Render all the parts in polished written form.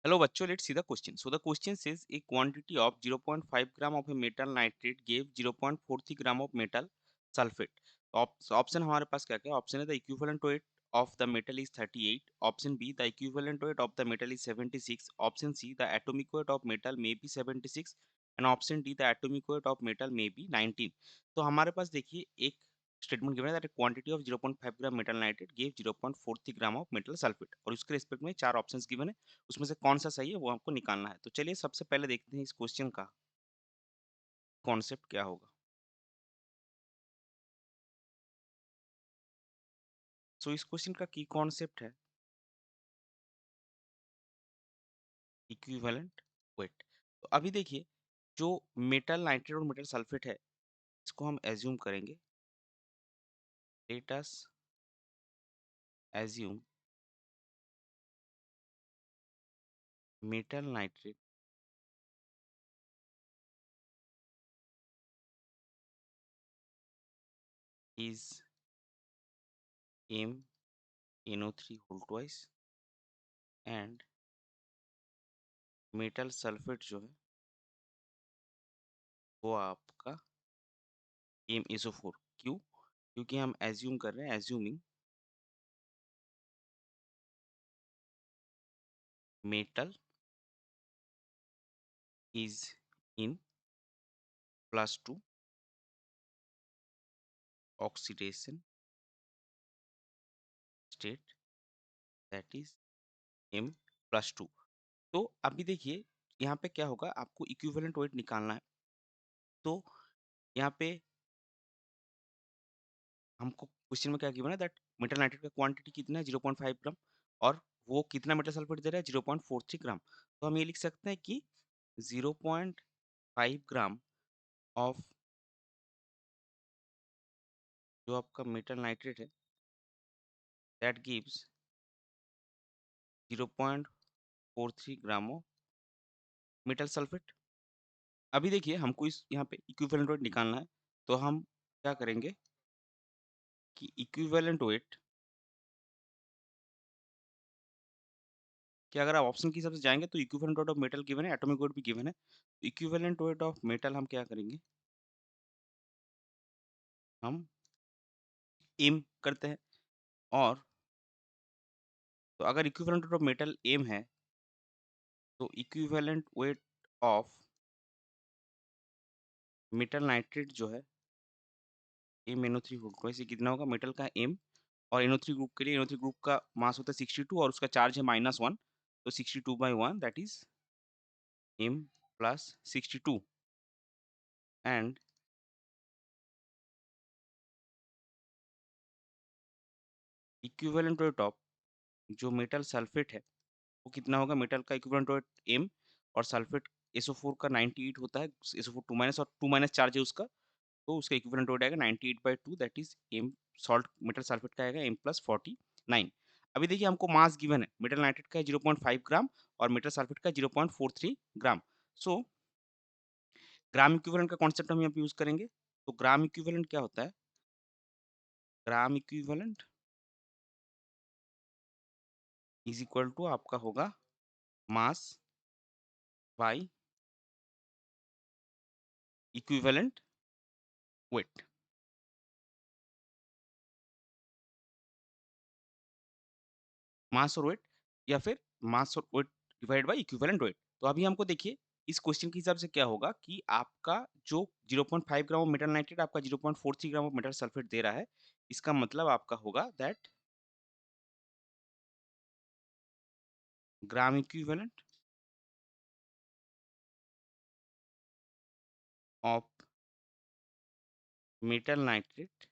Hello, bachcho. Let's see the question. So the question says a quantity of 0.5 gram of a metal nitrate gave 0.43 gram of metal sulfate. So option हमारे पास क्या क्या option है the equivalent wait of the metal is 38. Option B, the equivalent weight of the metal is 76. Option C, the atomic weight of metal may be 76. And option D, the atomic weight of metal may be 19. तो हमारे पास देखिए एक statement given है that quantity of 0.5 gram metal nitrate give 0.43 gram of metal sulphate और उसके respect में चार options given है, उसमें से कौन सा सही है वो आपको निकालना है। तो चलिए सबसे पहले देखते हैं इस क्वेश्चन का कॉन्सेप्ट क्या होगा। सो इस क्वेश्चन का की कॉन्सेप्ट है इक्विवेलेंट वेट। तो अभी देखिए जो मेटल नाइट्रेट और मेटल सल्फेट है इसको हम एज्यूम करेंगे। Let us assume metal nitrate is MnO3 whole twice and metal sulphate जो है वो आपका MsO4। क्यों? क्योंकि हम एज्यूम कर रहे हैं, assuming metal is in +2 oxidation state that is M+2। तो अभी देखिए यहाँ पे क्या होगा, आपको इक्विवेलेंट वेट निकालना है। तो यहाँ पे हमको क्वेश्चन में क्या गिवन है दैट मेटल नाइट्रेट का क्वांटिटी कितना है 0.5 ग्राम और वो कितना मेटल सल्फेट दे रहा है 0.43 ग्राम। तो हम ये लिख सकते हैं कि 0.5 ग्राम ऑफ जो आपका मेटल नाइट्रेट है that gives 0.43 gram of metal sulphate. अभी देखिए हमको इस यहाँ पे इक्विवेलेंट वेट निकालना है। तो हम क्या करेंगे कि इक्विवेलेंट वेट कि अगर आप ऑप्शन के हिसाब से जाएंगे तो equivalent weight of metal given है, एटॉमिक वेट भी गिवन है। इक्विवेलेंट वेट ऑफ मेटल हम क्या करेंगे, हम एम करते हैं। और तो अगर equivalent weight of metal M है तो equivalent weight of metal nitrate जो है MnO3 ग्रुप वैसे कितना होगा, मेटल का एम और NO3 ग्रुप के लिए NO3 ग्रुप का मास होता है 62 और उसका चार्ज है -1। तो 62/1 that is M+62 and equivalent weight of जो मेटल सल्फेट है वो कितना होगा, मेटल का इक्विवेलेंट वेट एम और सल्फेट SO4 का 98 होता है, SO4 2 माइनस और 2 माइनस चार्ज है उसका। तो उसका इक्विवेलेंट वेट आएगा 98/2 that is M. Salt metal sulphate का आएगा M+49। अभी देखिए हमको मास गिवन है, मेटल नाइट्रेट का 0.5 ग्राम और मेटल सल्फेट का 0.43 ग्राम। सो ग्राम इक्विवेलेंट का कॉन्सेप्ट हम यहाँ पे यूज करेंगे। तो ग्राम इक्विवेलेंट क्या होता है, gram equivalent is equal to आपका होगा mass by equivalent weight. Mass और वेट या फिर मास और weight divide by equivalent weight. तो अभी हमको देखिए इस क्वेश्चन के हिसाब से क्या होगा कि आपका जो 0.5 ग्राम ऑफ मेटल नाइट्रेट आपका 0.43 ग्राम ऑफ मेटल सल्फेट दे रहा है। इसका मतलब आपका होगा that gram equivalent of metal nitrate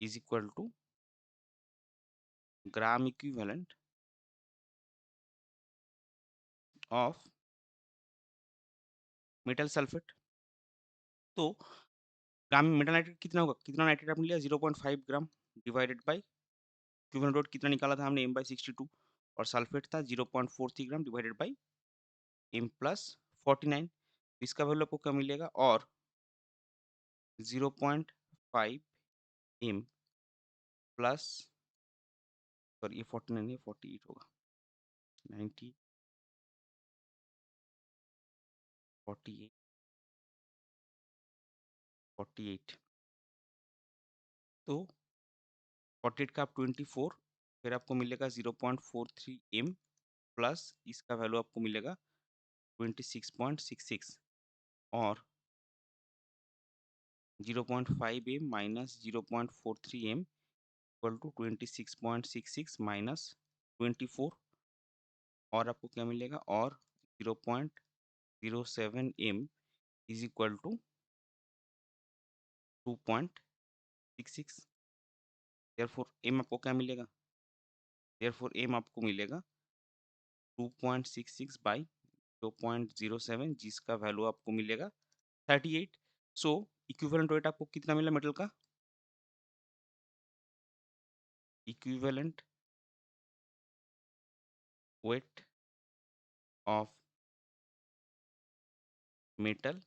is equal to gram equivalent of metal sulphate. तो ग्राम मेटल नाइट्रेट कितना होगा, कितना नाइट्रेट आपने लिया 0.5 gram divided by equivalent wait कितना निकाला था हमने M/62 और सल्फेट था 0.43 ग्राम डिवाइडेड बाई M+49। इसका वैल्यू आपको क्या मिलेगा, और 0.5 M प्लस, सॉरी ये 49 है 48 होगा 90 48, 48, तो 48 का आप 24, फिर आपको मिलेगा 0.43 एम प्लस इसका वैल्यू आपको मिलेगा 26.66 और 0.5 M minus 0.43 M equal to 26.66 minus 24 और आपको क्या मिलेगा और 0.07 M is equal to 2.66। Therefore M आपको क्या मिलेगा? देयरफॉर एम आपको मिलेगा 2.66 बाई 0.07 जिसका वैल्यू आपको मिलेगा 38। सो इक्विवेलेंट वेट आपको कितना मिला मेटल का? Equivalent weight of metal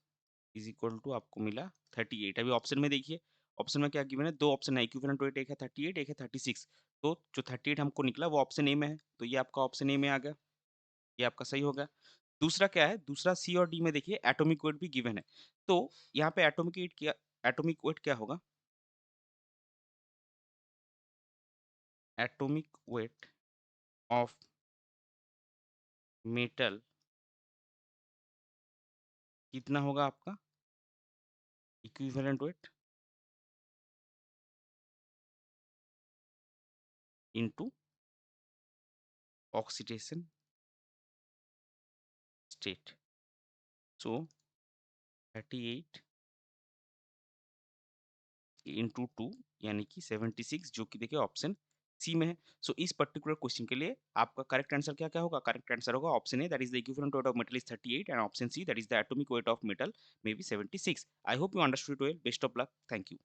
is equal to आपको मिला 38। अभी ऑप्शन में देखिए, ऑप्शन में क्या गिवन है? दो ऑप्शन है इक्विवेलेंट वेट, एक है 38, एक है 36। तो जो 38 हमको निकला वो ऑप्शन ए में है, तो ये आपका ऑप्शन ए में आ गया, ये आपका सही हो गया। दूसरा क्या है? दूसरा सी और डी में देखिए एटॉमिक वेट भी गिवन है, तो यहाँ पे एटॉमिक वेट क्या होगा? एटॉमिक वेट ऑफ मेटल कितना होगा आपका? Equivalent weight into oxidation state. So 38 into 2 यानी कि 76, जो कि देखिए ऑप्शन सी में है। सो इस पर्टिकुलर क्वेश्चन के लिए आपका करेक्ट आंसर क्या क्या होगा? करेक्ट आंसर होगा option A, that is the equivalent weight of metal is 38, and option C, that is the atomic weight of metal may be 76। I hope you understood well. Best of luck. Thank you.